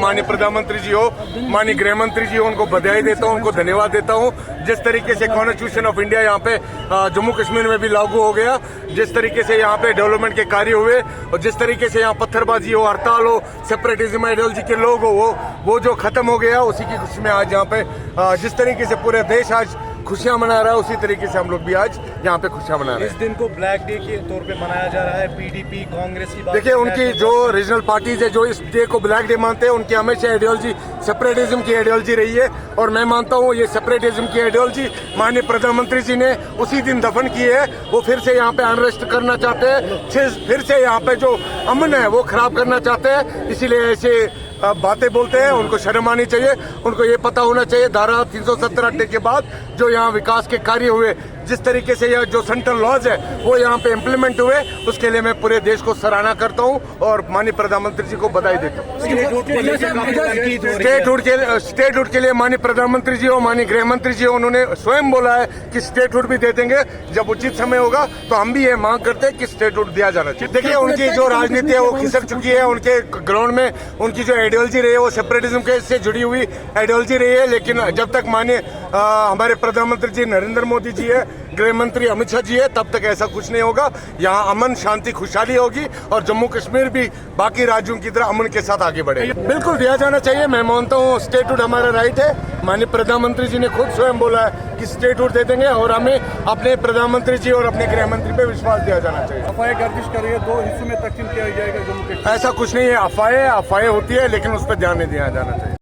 माननीय प्रधानमंत्री जी हो, माननीय गृह मंत्री जी हो, उनको बधाई देता हूँ, उनको धन्यवाद देता हूँ। जिस तरीके से कॉन्स्टिट्यूशन ऑफ इंडिया यहाँ पे जम्मू कश्मीर में भी लागू हो गया, जिस तरीके से यहाँ पे डेवलपमेंट के कार्य हुए और जिस तरीके से यहाँ पत्थरबाजी हो, हड़ताल हो, सेपरेटिज्म आइडियोलॉजी के लोग हो, वो जो खत्म हो गया, उसी की खुशी में आज यहाँ पे जिस तरीके से पूरे देश आज खुशियां मना रहा है, उसी तरीके से हम लोग भी आज यहाँ पे खुशियां मना रहे हैं। इस दिन को ब्लैक डे के तौर पे मनाया जा रहा है। पीडीपी, कांग्रेस की बात देखिए, उनकी जो रीजनल पार्टीज है जो इस डे को ब्लैक डे मानते हैं, उनकी हमेशा आइडियोलॉजी सेपरेटिज्म की आइडियोलॉजी रही है और मैं मानता हूँ ये सेपरेटिज्म की आइडियोलॉजी माननीय प्रधानमंत्री जी ने उसी दिन दफन की है। वो फिर से यहाँ पे अनरेस्ट करना चाहते हैं, फिर से यहाँ पे जो अमन है वो खराब करना चाहते हैं, इसीलिए ऐसे बातें बोलते हैं। उनको शर्म आनी चाहिए, उनको ये पता होना चाहिए धारा 370 हटने के बाद जो यहाँ विकास के कार्य हुए, जिस तरीके से यह जो सेंट्रल लॉज है वो यहाँ पे इम्प्लीमेंट हुए, उसके लिए मैं पूरे देश को सराहना करता हूँ और माननीय प्रधानमंत्री जी को बधाई देता हूँ। स्टेटहुड के लिए माननीय प्रधानमंत्री जी हो, माननीय गृह मंत्री जी हो, उन्होंने स्वयं बोला है कि स्टेटहुड भी दे देंगे जब उचित समय होगा। तो हम भी ये मांग करते हैं कि स्टेटहुड दिया जाना चाहिए। देखिए, उनकी जो राजनीति है वो खिसक चुकी है, उनके ग्राउंड में उनकी जो आइडियोलॉजी रही है वो सेपरेटिज्म के से जुड़ी हुई आइडियोलॉजी रही है। लेकिन जब तक माननीय हमारे प्रधानमंत्री जी नरेंद्र मोदी जी है, गृह मंत्री अमित शाह जी है, तब तक ऐसा कुछ नहीं होगा। यहाँ अमन, शांति, खुशहाली होगी और जम्मू कश्मीर भी बाकी राज्यों की तरह अमन के साथ आगे बढ़ेगा। बिल्कुल दिया जाना चाहिए। मैं मानता हूँ स्टेटहुड हमारा राइट है। माननीय प्रधानमंत्री जी ने खुद स्वयं बोला है कि स्टेटहुड दे देंगे और हमें अपने प्रधानमंत्री जी और अपने गृह मंत्री पे विश्वास दिया जाना चाहिए। अफवाहें गर्दिश कर रही है, 2 हिस्सों में तकसीम किया जाएगा जम्मू कश्मीर। ऐसा कुछ नहीं है, अफवाहें होती है, लेकिन उस पर ध्यान नहीं दिया जाना चाहिए।